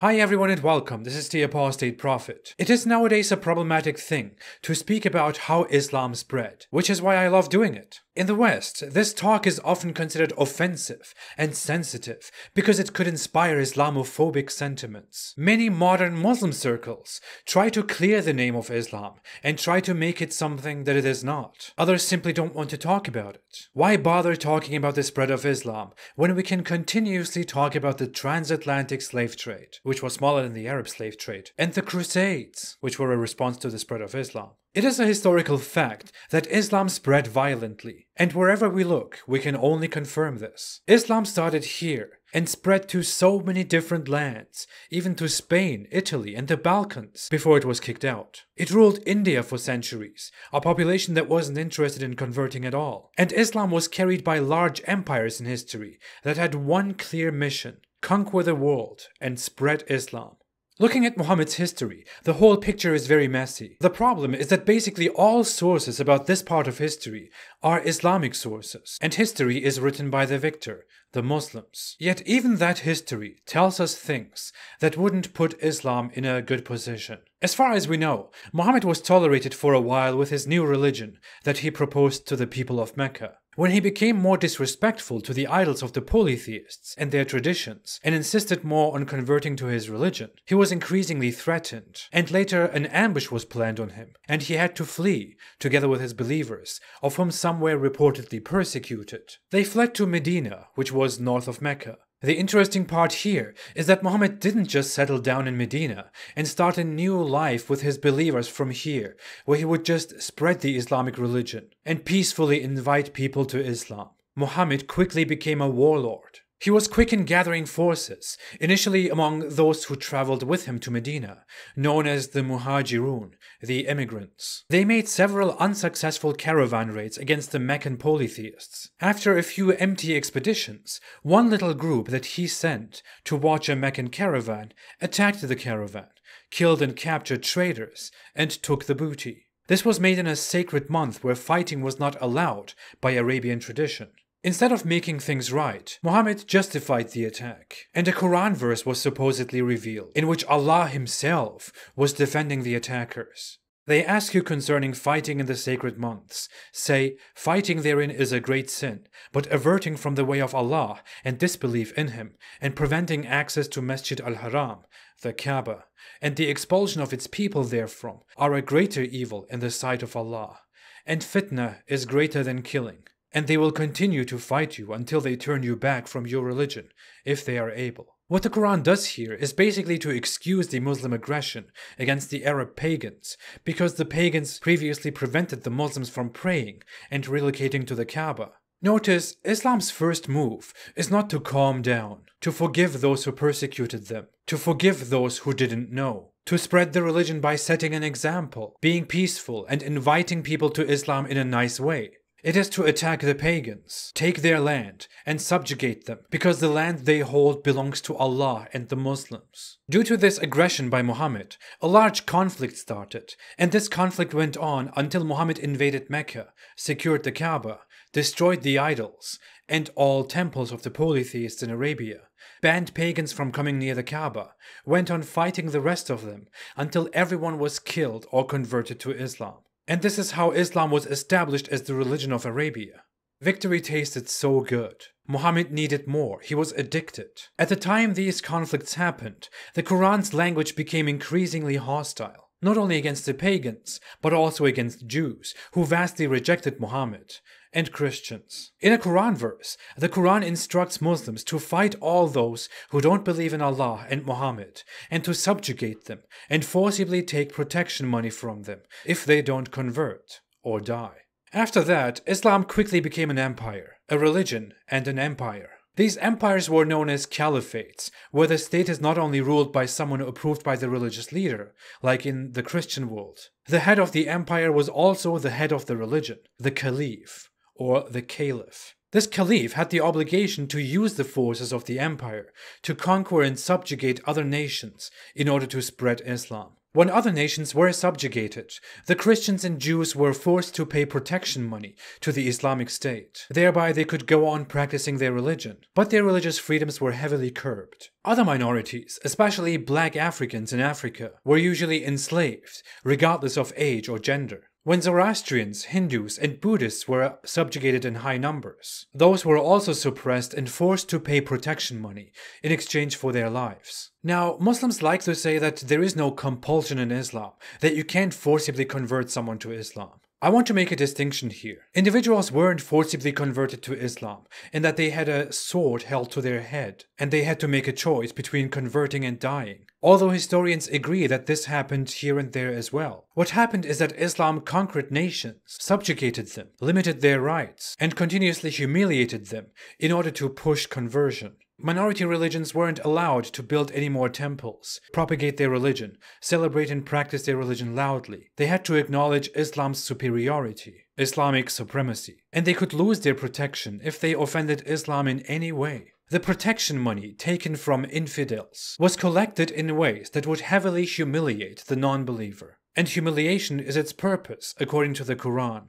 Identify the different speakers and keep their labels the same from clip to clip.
Speaker 1: Hi everyone and welcome, this is the Apostate Prophet. It is nowadays a problematic thing to speak about how Islam spread, which is why I love doing it. In the West, this talk is often considered offensive and sensitive because it could inspire Islamophobic sentiments. Many modern Muslim circles try to clear the name of Islam and try to make it something that it is not. Others simply don't want to talk about it. Why bother talking about the spread of Islam when we can continuously talk about the transatlantic slave trade, which was smaller than the Arab slave trade, and the Crusades, which were a response to the spread of Islam? It is a historical fact that Islam spread violently, and wherever we look, we can only confirm this. Islam started here and spread to so many different lands, even to Spain, Italy, and the Balkans, before it was kicked out. It ruled India for centuries, a population that wasn't interested in converting at all. And Islam was carried by large empires in history that had one clear mission: conquer the world and spread Islam. Looking at Muhammad's history, the whole picture is very messy. The problem is that basically all sources about this part of history are Islamic sources, and history is written by the victor, the Muslims. Yet even that history tells us things that wouldn't put Islam in a good position. As far as we know, Muhammad was tolerated for a while with his new religion that he proposed to the people of Mecca. When he became more disrespectful to the idols of the polytheists and their traditions, and insisted more on converting to his religion, he was increasingly threatened, and later an ambush was planned on him, and he had to flee, together with his believers, of whom some were reportedly persecuted. They fled to Medina, which was north of Mecca. The interesting part here is that Muhammad didn't just settle down in Medina and start a new life with his believers from here, where he would just spread the Islamic religion and peacefully invite people to Islam. Muhammad quickly became a warlord. He was quick in gathering forces, initially among those who traveled with him to Medina, known as the Muhajirun, the immigrants. They made several unsuccessful caravan raids against the Meccan polytheists. After a few empty expeditions, one little group that he sent to watch a Meccan caravan attacked the caravan, killed and captured traders, and took the booty. This was made in a sacred month where fighting was not allowed by Arabian tradition. Instead of making things right, Muhammad justified the attack, and a Quran verse was supposedly revealed, in which Allah himself was defending the attackers. They ask you concerning fighting in the sacred months. Say, fighting therein is a great sin, but averting from the way of Allah and disbelief in Him, and preventing access to Masjid al-Haram, the Kaaba, and the expulsion of its people therefrom, are a greater evil in the sight of Allah. And fitna is greater than killing. And they will continue to fight you until they turn you back from your religion, if they are able. What the Quran does here is basically to excuse the Muslim aggression against the Arab pagans, because the pagans previously prevented the Muslims from praying and relocating to the Kaaba. Notice, Islam's first move is not to calm down, to forgive those who persecuted them, to forgive those who didn't know, to spread the religion by setting an example, being peaceful and inviting people to Islam in a nice way. It is to attack the pagans, take their land, and subjugate them, because the land they hold belongs to Allah and the Muslims. Due to this aggression by Muhammad, a large conflict started, and this conflict went on until Muhammad invaded Mecca, secured the Kaaba, destroyed the idols, and all temples of the polytheists in Arabia, banned pagans from coming near the Kaaba, went on fighting the rest of them, until everyone was killed or converted to Islam. And this is how Islam was established as the religion of Arabia. Victory tasted so good. Muhammad needed more. He was addicted. At the time these conflicts happened, the Quran's language became increasingly hostile, not only against the pagans, but also against Jews, who vastly rejected Muhammad, and Christians. In a Quran verse, the Quran instructs Muslims to fight all those who don't believe in Allah and Muhammad, and to subjugate them, and forcibly take protection money from them if they don't convert or die. After that, Islam quickly became an empire, a religion and an empire. These empires were known as caliphates, where the state is not only ruled by someone approved by the religious leader, like in the Christian world. The head of the empire was also the head of the religion, the caliph, or the caliph. This caliph had the obligation to use the forces of the empire to conquer and subjugate other nations in order to spread Islam. When other nations were subjugated, the Christians and Jews were forced to pay protection money to the Islamic State. Thereby, they could go on practicing their religion, but their religious freedoms were heavily curbed. Other minorities, especially black Africans in Africa, were usually enslaved, regardless of age or gender. When Zoroastrians, Hindus, and Buddhists were subjugated in high numbers, those were also suppressed and forced to pay protection money in exchange for their lives. Now, Muslims like to say that there is no compulsion in Islam, that you can't forcibly convert someone to Islam. I want to make a distinction here. Individuals weren't forcibly converted to Islam in that they had a sword held to their head, and they had to make a choice between converting and dying. Although historians agree that this happened here and there as well. What happened is that Islam conquered nations, subjugated them, limited their rights, and continuously humiliated them in order to push conversion. Minority religions weren't allowed to build any more temples, propagate their religion, celebrate and practice their religion loudly. They had to acknowledge Islam's superiority, Islamic supremacy, and they could lose their protection if they offended Islam in any way. The protection money taken from infidels was collected in ways that would heavily humiliate the non-believer. And humiliation is its purpose, according to the Quran.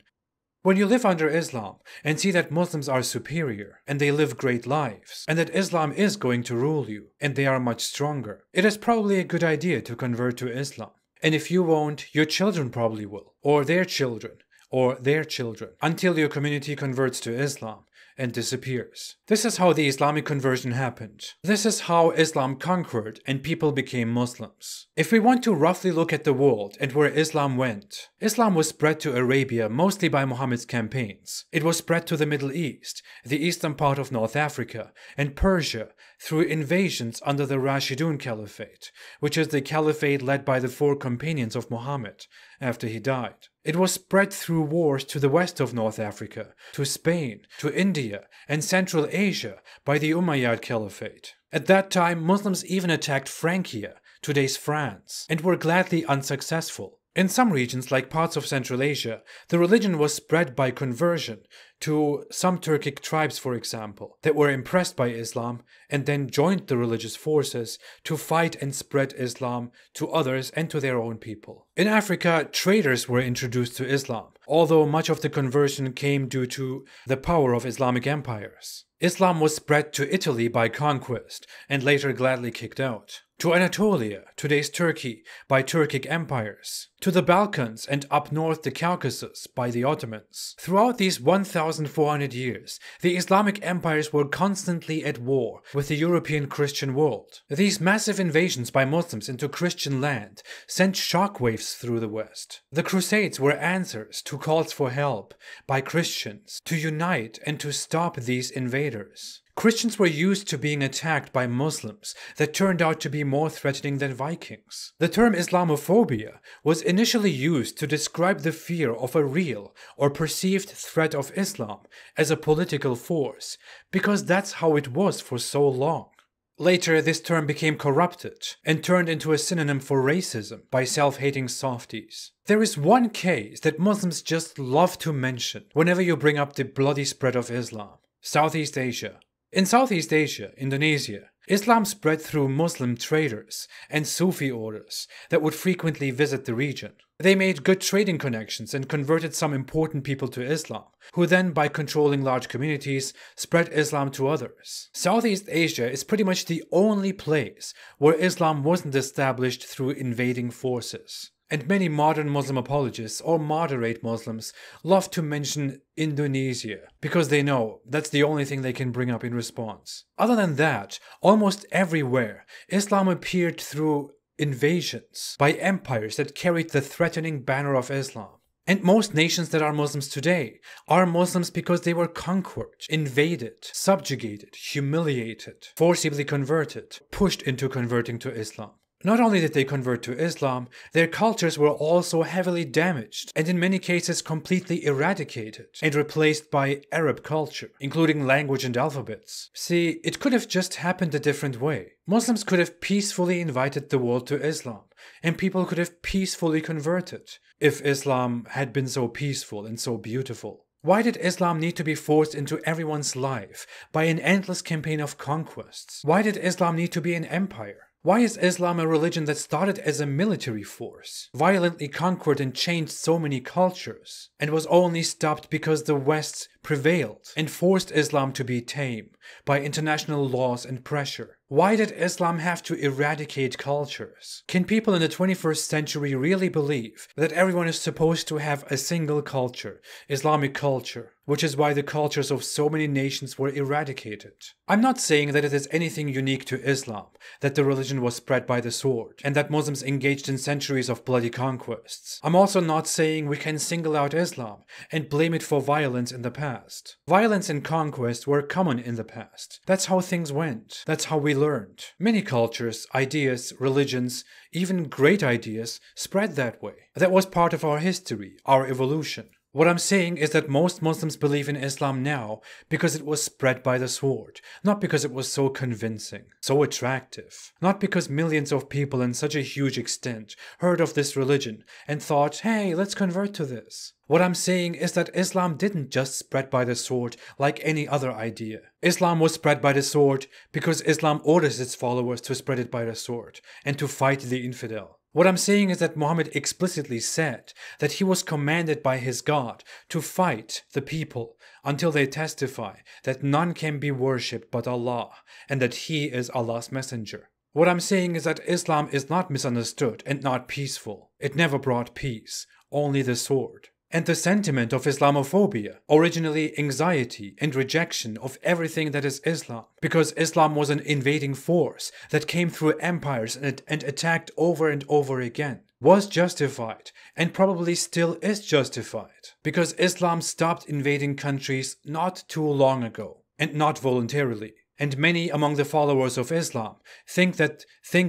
Speaker 1: When you live under Islam and see that Muslims are superior and they live great lives, and that Islam is going to rule you and they are much stronger, it is probably a good idea to convert to Islam. And if you won't, your children probably will, or their children, until your community converts to Islam and disappears. This is how the Islamic conversion happened. This is how Islam conquered and people became Muslims. If we want to roughly look at the world and where Islam went, Islam was spread to Arabia mostly by Muhammad's campaigns. It was spread to the Middle East, the eastern part of North Africa, and Persia through invasions under the Rashidun Caliphate, which is the caliphate led by the 4 companions of Muhammad after he died. It was spread through wars to the west of North Africa, to Spain, to India, and Central Asia by the Umayyad Caliphate. At that time, Muslims even attacked Francia, today's France, and were gladly unsuccessful. In some regions, like parts of Central Asia, the religion was spread by conversion to some Turkic tribes, for example, that were impressed by Islam and then joined the religious forces to fight and spread Islam to others and to their own people. In Africa, traders were introduced to Islam, although much of the conversion came due to the power of Islamic empires. Islam was spread to Italy by conquest and later gladly kicked out. To Anatolia, today's Turkey, by Turkic empires. To the Balkans and up north the Caucasus by the Ottomans. Throughout these 1,400 years, the Islamic empires were constantly at war with the European Christian world. These massive invasions by Muslims into Christian land sent shockwaves through the West. The Crusades were answers to calls for help by Christians to unite and to stop these invaders. Christians were used to being attacked by Muslims that turned out to be more threatening than Vikings. The term Islamophobia was initially used to describe the fear of a real or perceived threat of Islam as a political force, because that's how it was for so long. Later, this term became corrupted and turned into a synonym for racism by self-hating softies. There is one case that Muslims just love to mention whenever you bring up the bloody spread of Islam: Southeast Asia. In Southeast Asia, Indonesia, Islam spread through Muslim traders and Sufi orders that would frequently visit the region. They made good trading connections and converted some important people to Islam, who then, by controlling large communities, spread Islam to others. Southeast Asia is pretty much the only place where Islam wasn't established through invading forces. And many modern Muslim apologists or moderate Muslims love to mention Indonesia because they know that's the only thing they can bring up in response. Other than that, almost everywhere, Islam appeared through invasions by empires that carried the threatening banner of Islam. And most nations that are Muslims today are Muslims because they were conquered, invaded, subjugated, humiliated, forcibly converted, pushed into converting to Islam. Not only did they convert to Islam, their cultures were also heavily damaged and in many cases completely eradicated and replaced by Arab culture, including language and alphabets. See, it could have just happened a different way. Muslims could have peacefully invited the world to Islam, and people could have peacefully converted, if Islam had been so peaceful and so beautiful. Why did Islam need to be forced into everyone's life by an endless campaign of conquests? Why did Islam need to be an empire? Why is Islam a religion that started as a military force, violently conquered and changed so many cultures, and was only stopped because the West prevailed and forced Islam to be tame by international laws and pressure? Why did Islam have to eradicate cultures? Can people in the 21st century really believe that everyone is supposed to have a single culture, Islamic culture, which is why the cultures of so many nations were eradicated? I'm not saying that it is anything unique to Islam, that the religion was spread by the sword, and that Muslims engaged in centuries of bloody conquests. I'm also not saying we can single out Islam and blame it for violence in the past. Violence and conquest were common in the past. That's how things went. That's how we learned. Many cultures, ideas, religions, even great ideas spread that way. That was part of our history, our evolution. What I'm saying is that most Muslims believe in Islam now because it was spread by the sword, not because it was so convincing, so attractive, not because millions of people in such a huge extent heard of this religion and thought, hey, let's convert to this. What I'm saying is that Islam didn't just spread by the sword like any other idea. Islam was spread by the sword because Islam orders its followers to spread it by the sword and to fight the infidel. What I'm saying is that Muhammad explicitly said that he was commanded by his God to fight the people until they testify that none can be worshipped but Allah and that He is Allah's messenger. What I'm saying is that Islam is not misunderstood and not peaceful. It never brought peace, only the sword. And the sentiment of Islamophobia, originally anxiety and rejection of everything that is Islam, because Islam was an invading force that came through empires and attacked over and over again, was justified and probably still is justified, because Islam stopped invading countries not too long ago, and not voluntarily. And many among the followers of Islam think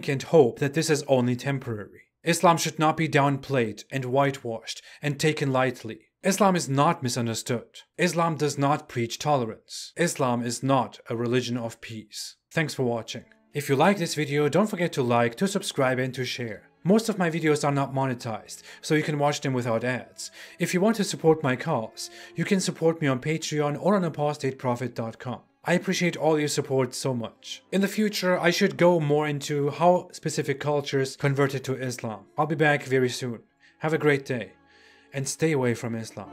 Speaker 1: and hope that this is only temporary. Islam should not be downplayed and whitewashed and taken lightly. Islam is not misunderstood. Islam does not preach tolerance. Islam is not a religion of peace. Thanks for watching. If you like this video, don't forget to like, to subscribe and to share. Most of my videos are not monetized, so you can watch them without ads. If you want to support my cause, you can support me on Patreon or on apostateprophet.com. I appreciate all your support so much. In the future, I should go more into how specific cultures converted to Islam. I'll be back very soon. Have a great day, and stay away from Islam.